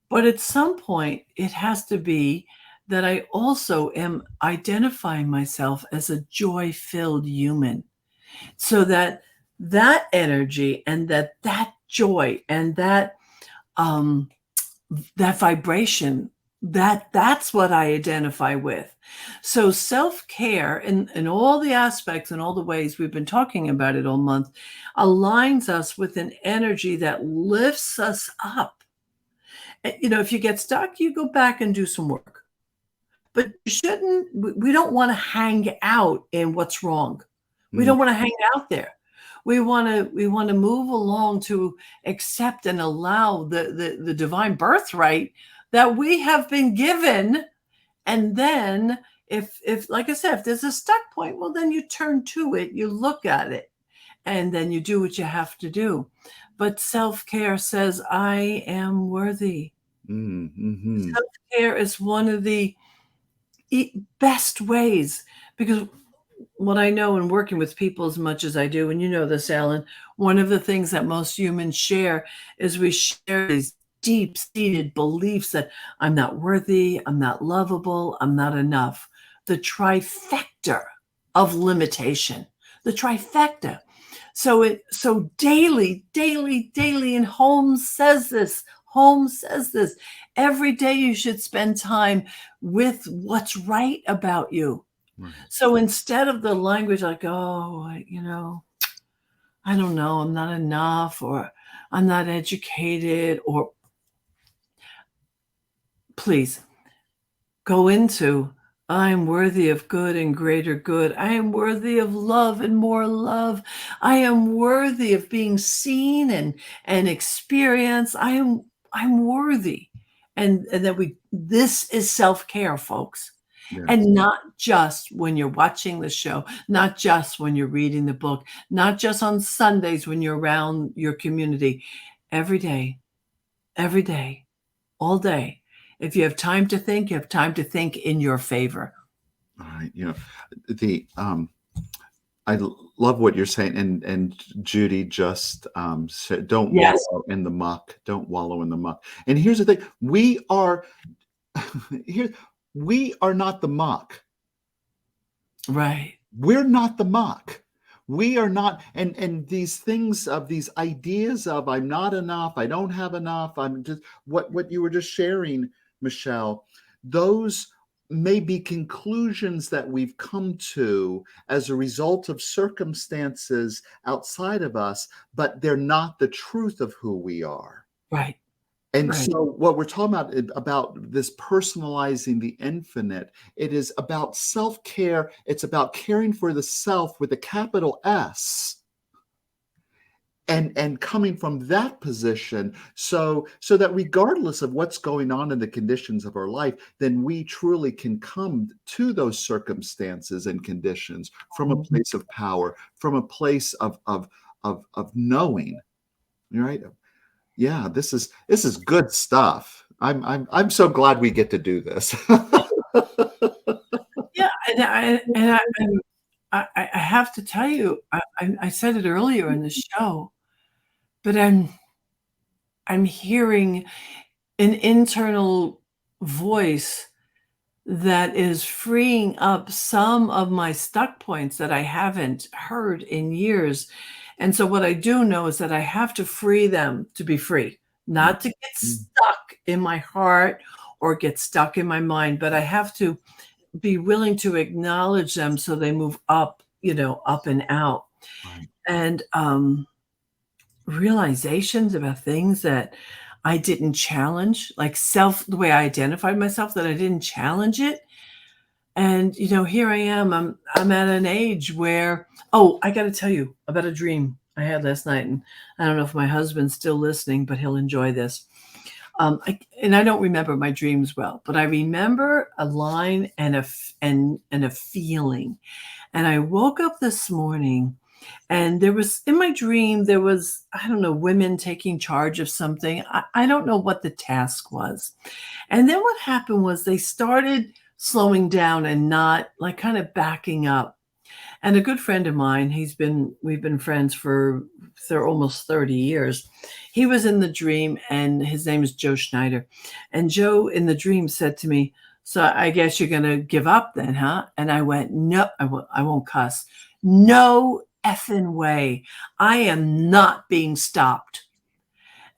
But at some point, it has to be that I also am identifying myself as a joy-filled human, so that that energy and that joy and that vibration, that's what I identify with. So self-care in all the aspects and all the ways we've been talking about it all month aligns us with an energy that lifts us up. If you get stuck, you go back and do some work. But you shouldn't, we don't want to hang out in what's wrong. We don't want to hang out there. We want to move along to accept and allow the divine birthright that we have been given. And then if like I said, if there's a stuck point, well, then you turn to it, you look at it, and then you do what you have to do. But self-care says, I am worthy. Mm-hmm. Self-care is one of the best ways, because what I know in working with people as much as I do, and you know this, Alan, one of the things that most humans share is we share these deep-seated beliefs that I'm not worthy, I'm not lovable, I'm not enough. The trifecta of limitation, the trifecta. So daily, and Holmes says this. Every day you should spend time with what's right about you. Right. So instead of the language like, oh, I don't know, I'm not enough, or I'm not educated, or please go into, I am worthy of good and greater good. I am worthy of love and more love. I am worthy of being seen and experienced. I'm worthy. And that this is self-care, folks. Yes. And not just when you're watching the show, not just when you're reading the book, not just on Sundays when you're around your community. Every day, all day. If you have time to think, you have time to think in your favor. All right. I love what you're saying. And Judy just said, don't wallow in the muck. Don't wallow in the muck. And here's the thing. We are not the muck. Right. We're not the muck. We are not, and these things of these ideas of I'm not enough, I don't have enough, I'm just what you were just sharing, Michelle, those may be conclusions that we've come to as a result of circumstances outside of us, but they're not the truth of who we are. Right. And so what we're talking about this personalizing the infinite, it is about self-care. It's about caring for the self with a capital S. And coming from that position, so that regardless of what's going on in the conditions of our life, then we truly can come to those circumstances and conditions from a place of power, from a place of knowing, right? Yeah, this is good stuff. I'm so glad we get to do this. Yeah, and I have to tell you, I said it earlier in the show, but I'm hearing an internal voice that is freeing up some of my stuck points that I haven't heard in years. And so what I do know is that I have to free them to be free, not to get Mm. stuck in my heart or get stuck in my mind, but I have to be willing to acknowledge them so they move up, up and out. Right. And realizations about things that I didn't challenge, like the way I identified myself, that I didn't challenge it. And here I am. I'm at an age where, oh, I got to tell you about a dream I had last night, and I don't know if my husband's still listening, but he'll enjoy this. I don't remember my dreams well, but I remember a line and a feeling. And I woke up this morning, and there was, in my dream, there was, I don't know, women taking charge of something. I don't know what the task was. And then what happened was they started slowing down and not, like, kind of backing up. And a good friend of mine, we've been friends for almost 30 years. He was in the dream, and his name is Joe Schneider. And Joe in the dream said to me, "So I guess you're going to give up then, huh?" And I went, "No, I won't cuss. No effing way. I am not being stopped."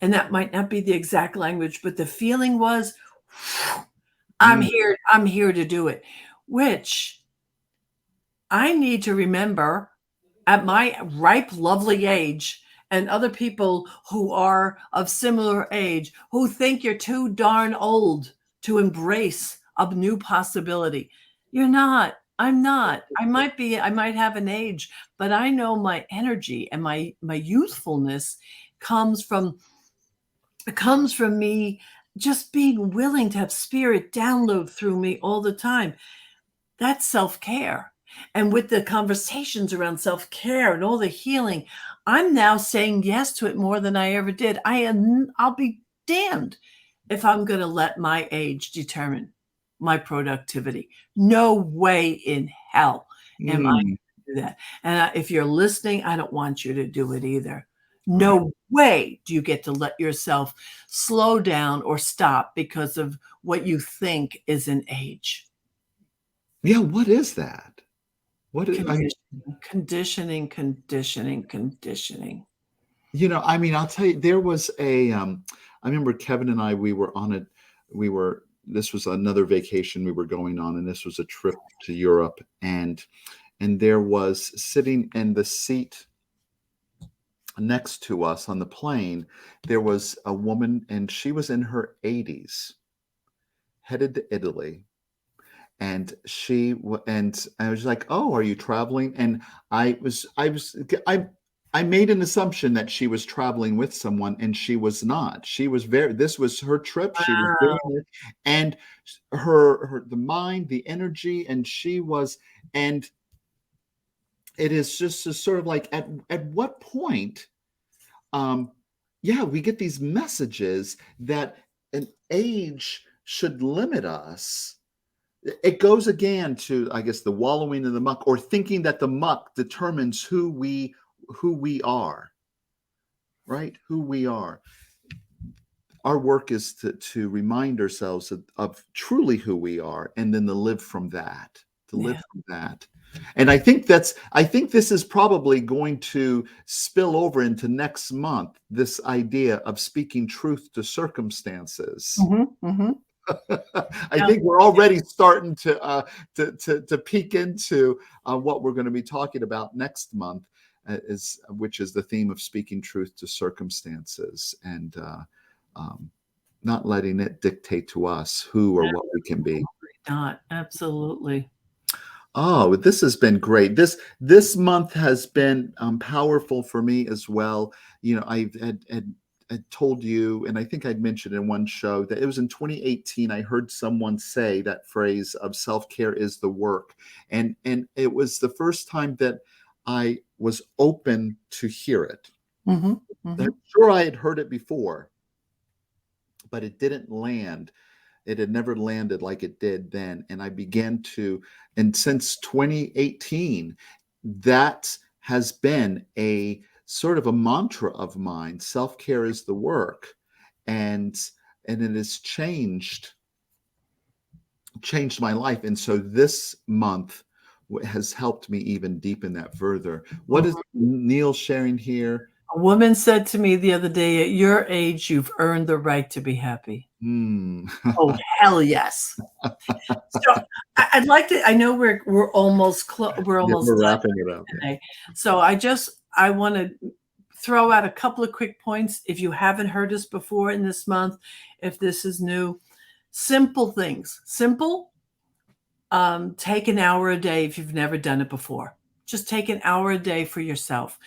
And that might not be the exact language, but the feeling was, Mm. I'm here to do it, which I need to remember at my ripe, lovely age, and other people who are of similar age who think you're too darn old to embrace a new possibility. You're not. I'm not. I might have an age, but I know my energy and my youthfulness comes from me just being willing to have spirit download through me all the time. That's self-care. And with the conversations around self-care and all the healing, I'm now saying yes to it more than I ever did. I'll be damned if I'm going to let my age determine my productivity. No way in hell am I Mm. going to do that. And if you're listening, I don't want you to do it either. Right. No way do you get to let yourself slow down or stop because of what you think is an age. Yeah. What is that? Conditioning, conditioning, conditioning. I mean, I'll tell you, there was I remember Kevin and I, this was another vacation we were going on, and this was a trip to Europe. And there was, sitting in the seat next to us on the plane, there was a woman, and she was in her 80s, headed to Italy. And and I was like, "Oh, are you traveling?" And I made an assumption that she was traveling with someone, and she was not. This was her trip. She was doing Wow. it, and the mind, the energy, and it is just a sort of like, at what point, um, yeah, we get these messages that an age should limit us. It goes again to, I guess, the wallowing in the muck, or thinking that the muck determines who we are, right? Who we are. Our work is to remind ourselves of truly who we are, and then to live from that. To live Yeah. from that. And I think this is probably going to spill over into next month, this idea of speaking truth to circumstances. Mhm, mhm. I Yeah, think we're already starting to peek into what we're going to be talking about next month, which is the theme of speaking truth to circumstances, and um, not letting it dictate to us who or what we can be. not. Absolutely. Oh, this has been great. This month has been powerful for me as well. I told you, and I think I'd mentioned in one show, that it was in 2018 I heard someone say that phrase of self-care is the work, and it was the first time that I was open to hear it. Mhm, I'm mhm. sure I had heard it before, but it didn't land. It had never landed like it did then. And I began to, and since 2018, that has been a sort of a mantra of mine. Self care is the work. and it has changed my life. And so this month has helped me even deepen that further. What is Mhm. Neil sharing here? A woman said to me the other day, at your age, you've earned the right to be happy. Hmm. Oh, hell yes. So I'd like to, I know we're almost we're Yeah, almost we're done wrapping it up. Yeah. today. So I want to throw out a couple of quick points. If you haven't heard us before in this month, if this is new, simple things. Simple. Take an hour a day if you've never done it before. Just take an hour a day for yourself.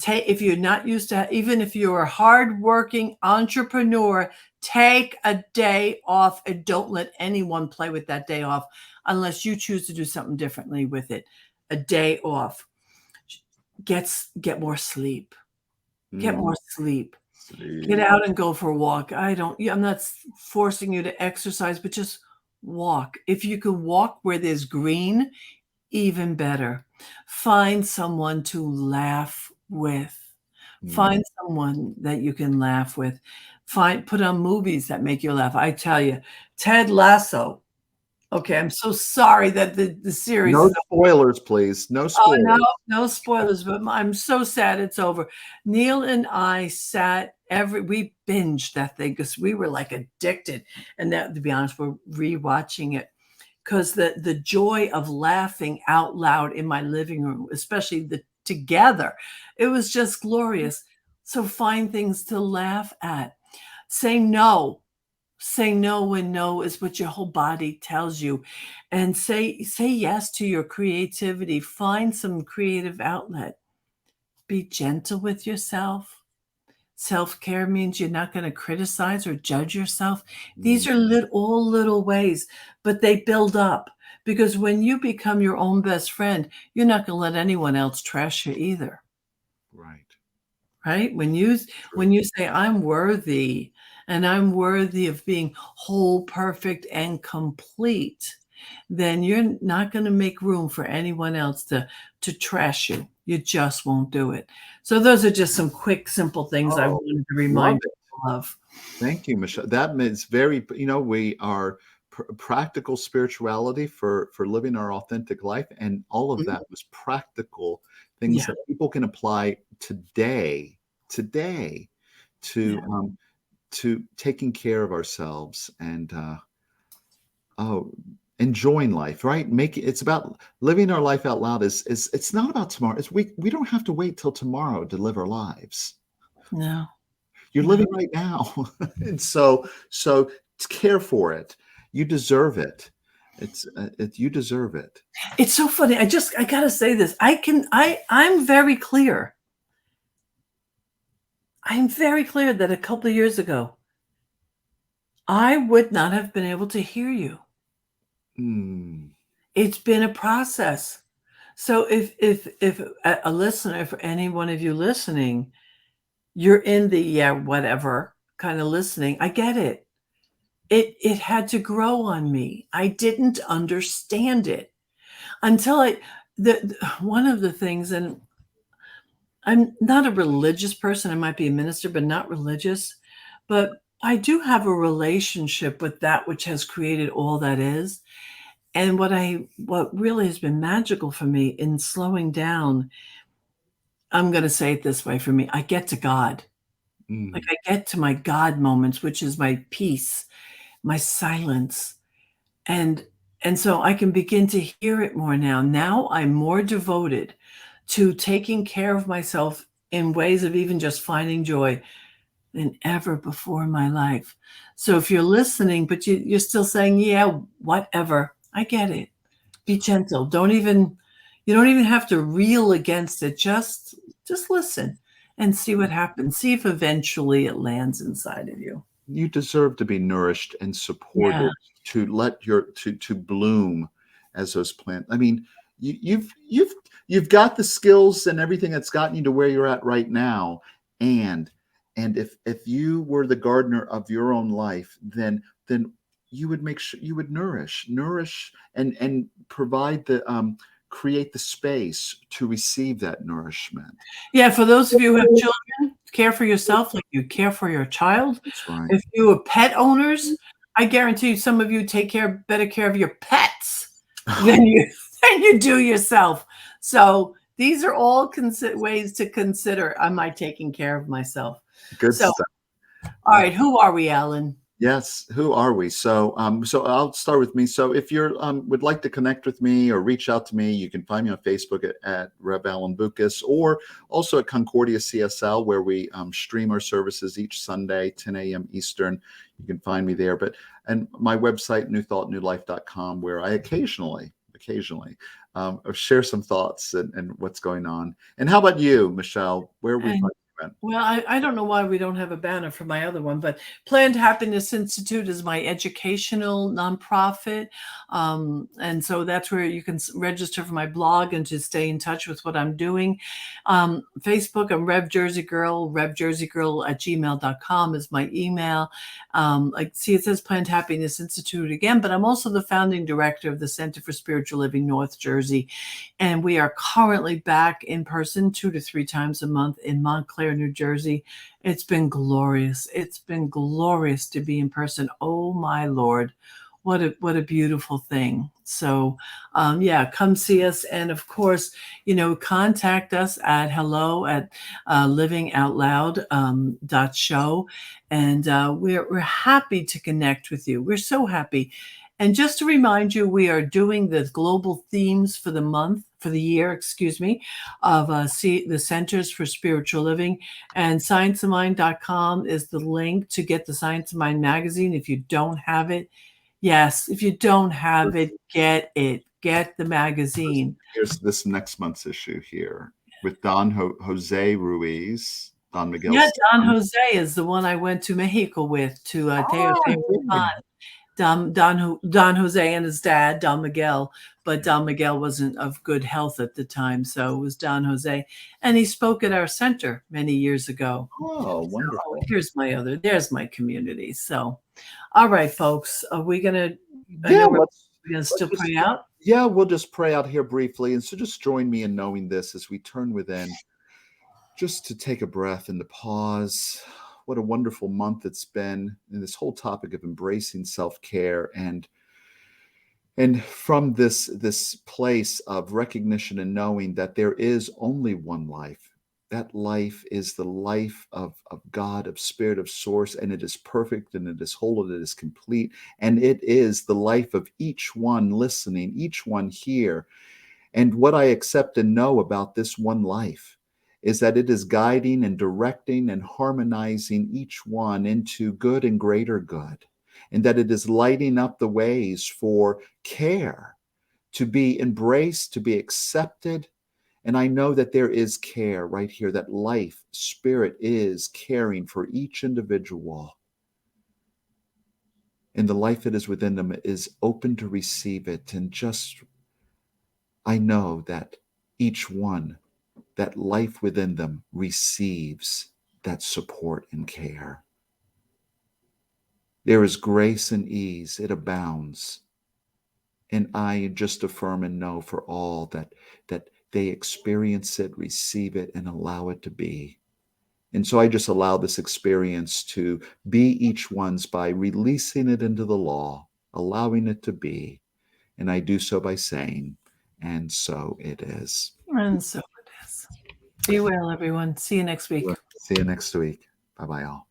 If you're not used to, even if you're a hardworking entrepreneur, take a day off and don't let anyone play with that day off unless you choose to do something differently with it. A day off. Get more sleep. Get more sleep. Get out and go for a walk. I'm not forcing you to exercise, but just walk. If you can walk where there's green, even better. Find someone to laugh with. Find someone that you can laugh with. Put on movies that make you laugh. I tell you, Ted Lasso. Okay, I'm so sorry that the series No is. spoilers, please. No Oh, no, spoilers. no spoilers, but I'm so sad it's over. Neil and I we binged that thing because we were like addicted. And that, to be honest, we're rewatching it because the joy of laughing out loud in my living room, especially the together, it was just glorious. So find things to laugh at. Say no. Say no when no is what your whole body tells you. And say yes to your creativity. Find some creative outlet. Be gentle with yourself. Self-care means you're not going to criticize or judge yourself. These are all little ways, but they build up because when you become your own best friend, you're not going to let anyone else trash you either. Right. Right? When you say I'm worthy and I'm worthy of being whole, perfect, and complete, then you're not going to make room for anyone else to trash you. You just won't do it. So those are just some quick, simple things I Oh, wanted to love remind it. people of. Thank you, Michelle. That means very, we are practical spirituality for living our authentic life, and all of Mhm. that was practical things Yeah, that people can apply today yeah. to taking care of ourselves and oh, enjoying life, right? It's about living our life out loud. Is It's not about tomorrow. We don't have to wait till tomorrow to live our lives. No, You're no. living right now. And so care for it. You deserve it. You deserve it. It's so funny. I gotta say this. I'm very clear. I'm very clear that a couple of years ago, I would not have been able to hear you. Mm, It's been a process. So if a listener, for any one of you listening, you're in the yeah whatever kind of listening, I get it. It had to grow on me. I didn't understand it until one of the things, and I'm not a religious person. I might be a minister, but not religious. But I do have a relationship with that which has created all that is. And what really has been magical for me in slowing down, I'm going to say it this way for me, I get to God. Like mm. I get to my God moments, which is my peace, my silence. And so I can begin to hear it more now. Now I'm more devoted to taking care of myself in ways of even just finding joy than ever before in my life. So if you're listening, but you're still saying, yeah, whatever, I get it. Be gentle. You don't even have to reel against it. Just listen and see what happens. See if eventually it lands inside of you. You deserve to be nourished and Yeah. supported to let to bloom as those plants. I mean, you've got the skills and everything that's gotten you to where you're at right now. And if you were the gardener of your own life, then you would make sure you would nourish and provide create the space to receive that nourishment. Yeah, for those of you who have children, care for yourself like you care for your child. That's right. If you are pet owners, I guarantee you some of you take better care of your pets than you do yourself. So these are all ways to consider, am I taking care of myself? Good So, stuff. all right, who are we, Alan? Yes, who are we? So, so I'll start with me. So, if you would like to connect with me or reach out to me, you can find me on Facebook at Rev Alan Vukas, or also at Concordia CSL, where we stream our services each Sunday, 10 a.m. Eastern. You can find me there. And my website, newthoughtnewlife.com, where I occasionally share some thoughts and what's going on. And how about you, Michelle? Where are we finding you? Well, I don't know why we don't have a banner for my other one, but Planned Happiness Institute is my educational nonprofit. And so that's where you can register for my blog and to stay in touch with what I'm doing. Facebook, I'm Rev Jersey Girl. RevJerseyGirl@gmail.com is my email. See, it says Planned Happiness Institute again, but I'm also the founding director of the Center for Spiritual Living North Jersey. And we are currently back in person 2 to 3 times a month in Montclair, New Jersey. It's been glorious. It's been glorious to be in person. Oh my Lord. What a beautiful thing. So come see us. And of course, contact us at hello@livingoutloud.show. And we're happy to connect with you. We're so happy. And just to remind you, we are doing the global themes for the year, of the Centers for Spiritual Living. And scienceofmind.com is the link to get the Science of Mind magazine. If you don't have it, if you don't have it, get it. Get the magazine. Here's this next month's issue here with Jose Ruiz. Don Miguel. Yeah, Don Jose is the one I went to Mexico with to Teotihuacan. Don Jose and his dad, Don Miguel, but Don Miguel wasn't of good health at the time, so it was Don Jose, and he spoke at our center many years ago. Oh, wonderful! So there's my community. So, all right, folks, are we gonna? Yeah, we're gonna still pray out. Yeah, we'll just pray out here briefly, and so just join me in knowing this as we turn within. Just to take a breath and to pause. What a wonderful month it's been in this whole topic of embracing self-care and from this place of recognition and knowing that there is only one life. That life is the life of God, of Spirit, of Source, and it is perfect and it is whole and it is complete. And it is the life of each one listening, each one here. And what I accept and know about this one life is that it is guiding and directing and harmonizing each one into good and greater good, and that it is lighting up the ways for care to be embraced, to be accepted. And I know that there is care right here, that life, Spirit is caring for each individual. And the life that is within them is open to receive it. And I know that each one, that life within them receives that support and care. There is grace and ease. It abounds. And I just affirm and know for all that they experience it, receive it, and allow it to be. And so I just allow this experience to be each one's by releasing it into the law, allowing it to be. And I do so by saying, and so it is. And so it is. Be well, everyone. See you next week. See you next week. Bye-bye all.